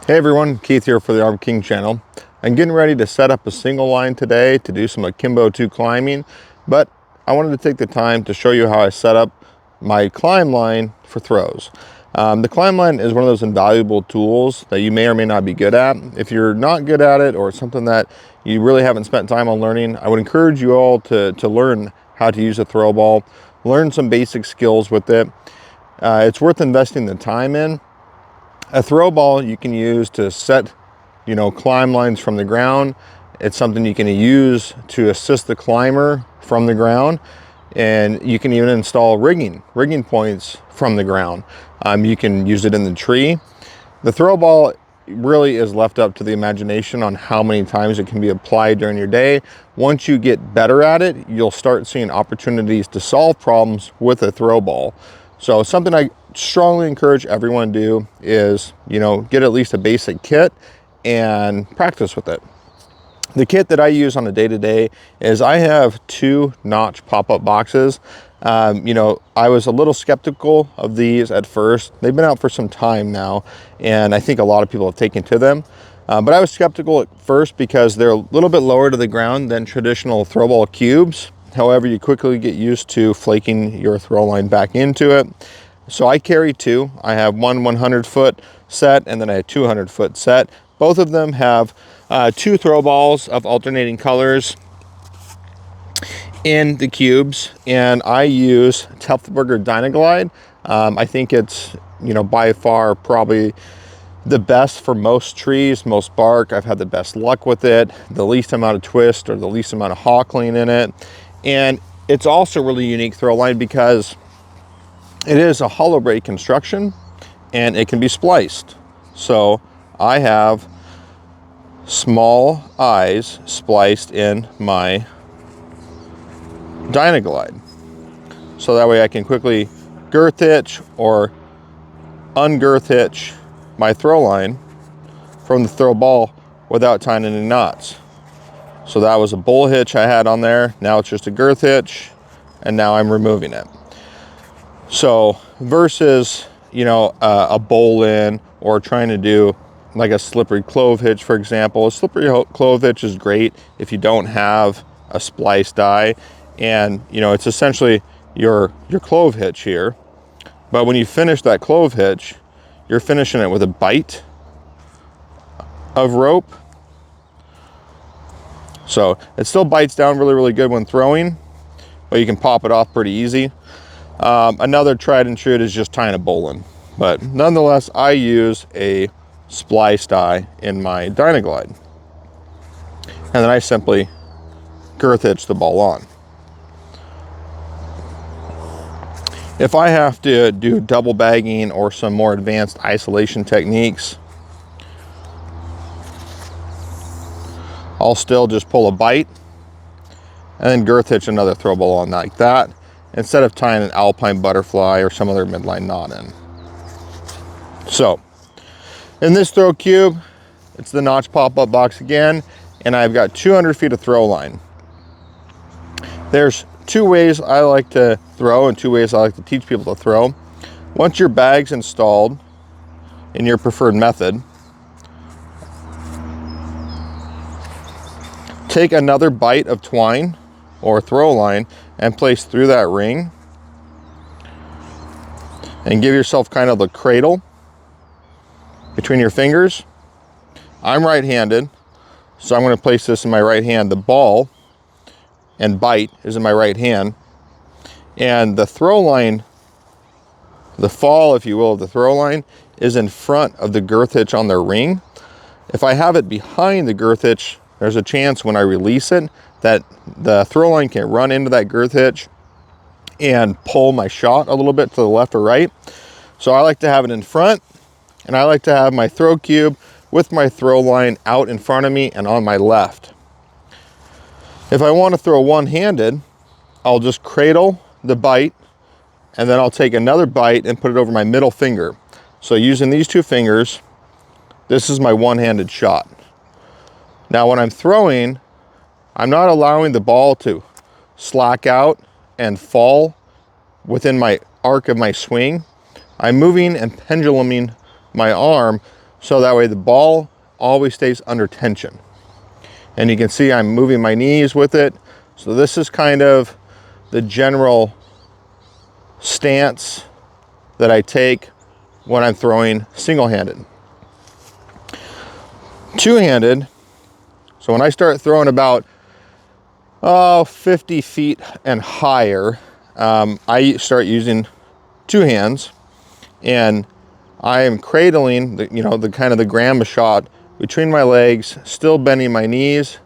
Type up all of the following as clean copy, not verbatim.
Hey everyone, Keith here for the Arm King channel. I'm getting ready to set up a single line today to do some Akimbo 2 climbing, but I wanted to take the time to show you how I set up my climb line for throws. The climb line is one of those invaluable tools that you may or may not be good at. If you're not good at it or it's something that you really haven't spent time on learning, I would encourage you all to learn how to use a throw ball, learn some basic skills with it. It's worth investing the time in. A throw ball you can use to set, climb lines from the ground. It's something you can use to assist the climber from the ground, and you can even install rigging points from the ground. You can use it in the tree. The throw ball really is left up to the imagination on how many times it can be applied during your day. Once you get better at it, you'll start seeing opportunities to solve problems with a throw ball. So something I strongly encourage everyone to do is, get at least a basic kit and practice with it. The kit that I use on a day-to-day is I have 2 notch pop-up boxes. I was a little skeptical of these at first. They've been out for some time now, and I think a lot of people have taken to them. But I was skeptical at first because they're a little bit lower to the ground than traditional throw ball cubes. However, you quickly get used to flaking your throw line back into it. So I carry 2. I have one 100-foot set, and then I have 200-foot set. Both of them have 2 throw balls of alternating colors in the cubes, and I use Teflberger Dynaglide. I think it's, by far probably the best for most trees, most bark. I've had the best luck with it, the least amount of twist or the least amount of hackling in it. And it's also really unique throw line because it is a hollow braid construction and it can be spliced. So I have small eyes spliced in my Dynaglide. So that way I can quickly girth hitch or ungirth hitch my throw line from the throw ball without tying any knots. So that was a bull hitch I had on there. Now it's just a girth hitch, and now I'm removing it. So versus, a bowl in or trying to do like a slippery clove hitch, for example. A slippery clove hitch is great if you don't have a splice die, and it's essentially your clove hitch here. But when you finish that clove hitch, you're finishing it with a bite of rope. So it still bites down really, really good when throwing, but you can pop it off pretty easy. Another tried and true is just tying a bowl in. But nonetheless, I use a splice die in my Dynaglide. And then I simply girth hitch the ball on. If I have to do double bagging or some more advanced isolation techniques, I'll still just pull a bite and then girth hitch another throw ball on like that, instead of tying an alpine butterfly or some other midline knot in. So in this throw cube, it's the notch pop-up box again, and I've got 200 feet of throw line. There's 2 ways I like to throw and 2 ways I like to teach people to throw. Once your bag's installed in your preferred method, take another bite of twine or throw line and place through that ring and give yourself kind of the cradle between your fingers. I'm right-handed, so I'm going to place this in my right hand. The ball and bite is in my right hand, and the throw line, the fall, if you will, of the throw line is in front of the girth hitch on the ring. If I have it behind the girth hitch, there's a chance when I release it that the throw line can run into that girth hitch and pull my shot a little bit to the left or right. So I like to have it in front, and I like to have my throw cube with my throw line out in front of me and on my left. If I want to throw one-handed, I'll just cradle the bite, and then I'll take another bite and put it over my middle finger. So using these 2 fingers, this is my one-handed shot. Now when I'm throwing, I'm not allowing the ball to slack out and fall within my arc of my swing. I'm moving and penduluming my arm so that way the ball always stays under tension. And you can see I'm moving my knees with it. So this is kind of the general stance that I take when I'm throwing single-handed. Two-handed, so when I start throwing about 50 feet and higher, I start using two hands, and I am cradling the, the kind of the grandma shot between my legs, still bending my knees,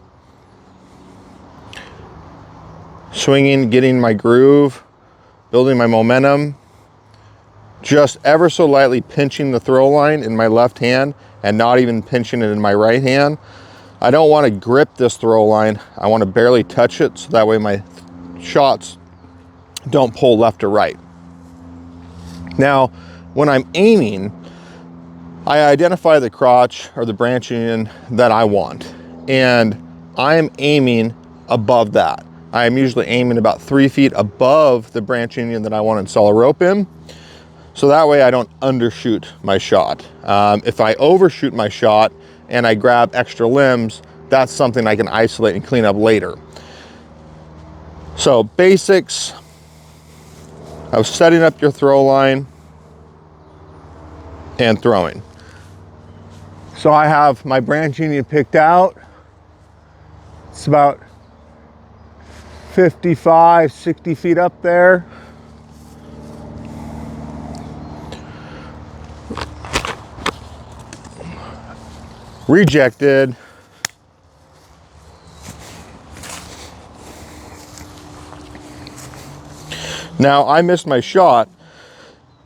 swinging, getting my groove, building my momentum, just ever so lightly pinching the throw line in my left hand and not even pinching it in my right hand. I don't want to grip this throw line. I want to barely touch it, so that way my shots don't pull left or right. Now, when I'm aiming, I identify the crotch or the branch union that I want, and I am aiming above that. I am usually aiming about 3 feet above the branch union that I want to install a rope in, so that way I don't undershoot my shot. If I overshoot my shot and I grab extra limbs, that's something I can isolate and clean up later. So basics of setting up your throw line and throwing. So I have my branch union picked out. It's about 55, 60 feet up there. Rejected. Now I missed my shot,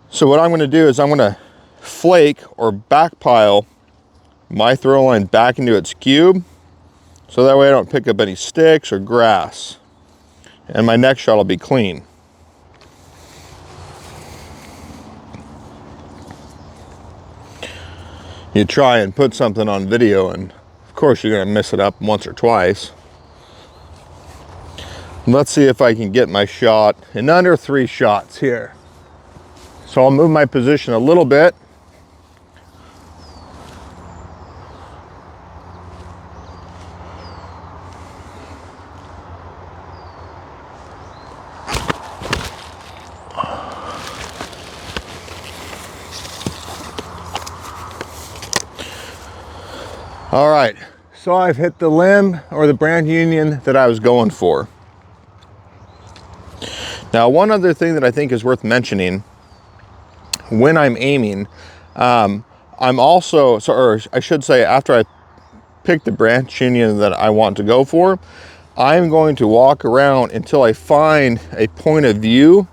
so what I'm going to do is I'm going to flake or backpile my throw line back into its cube, so that way I don't pick up any sticks or grass, and my next shot will be clean. You try and put something on video, and of course you're going to mess it up once or twice. Let's see if I can get my shot in under 3 shots here. So I'll move my position a little bit. All right, so I've hit the limb or the branch union that I was going for. Now, one other thing that I think is worth mentioning when I'm aiming, I'm also, or I should say, after I pick the branch union that I want to go for, I'm going to walk around until I find a point of view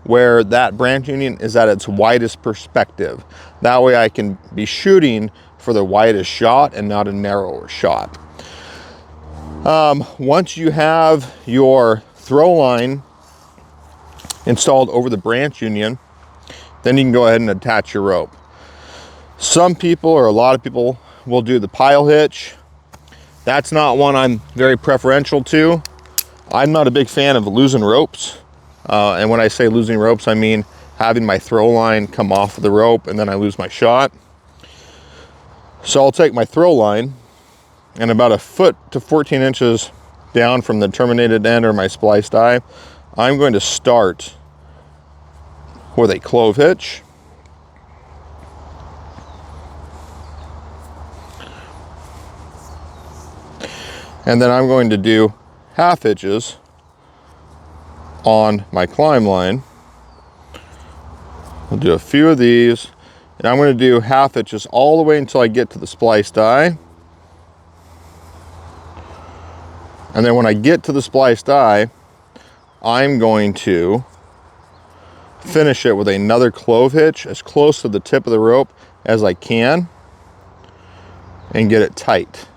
where that branch union is at its widest perspective. That way I can be shooting for the widest shot and not a narrower shot. Once you have your throw line installed over the branch union, then you can go ahead and attach your rope. Some people, or a lot of people, will do the pile hitch. That's not one I'm very preferential to. I'm not a big fan of losing ropes. And when I say losing ropes, I mean having my throw line come off of the rope and then I lose my shot. So I'll take my throw line, and about 1 foot to 14 inches down from the terminated end or my spliced eye, I'm going to start with a clove hitch. And then I'm going to do half hitches on my climb line. I'll do a few of these, and I'm going to do half hitches all the way until I get to the spliced eye. And then when I get to the spliced eye, I'm going to finish it with another clove hitch as close to the tip of the rope as I can and get it tight.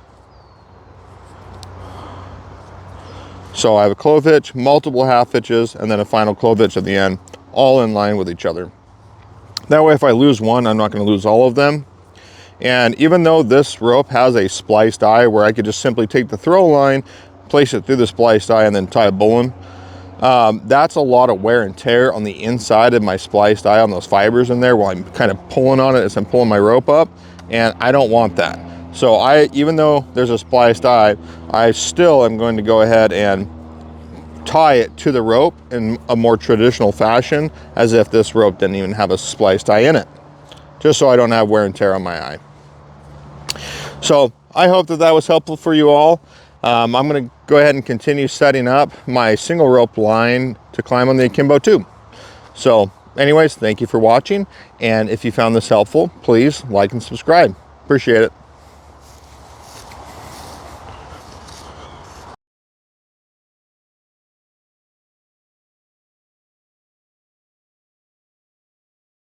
So I have a clove hitch, multiple half hitches, and then a final clove hitch at the end, all in line with each other. That way if I lose one, I'm not going to lose all of them. And even though this rope has a spliced eye where I could just simply take the throw line, place it through the spliced eye, and then tie a bowline, that's a lot of wear and tear on the inside of my spliced eye on those fibers in there while I'm kind of pulling on it as I'm pulling my rope up. and I don't want that. So even though there's a spliced eye, I still am going to go ahead and tie it to the rope in a more traditional fashion, as if this rope didn't even have a spliced eye in it, just so I don't have wear and tear on my eye. So I hope that that was helpful for you all. I'm going to go ahead and continue setting up my single rope line to climb on the Akimbo tube. So anyways, thank you for watching, and if you found this helpful, please like and subscribe. Appreciate it.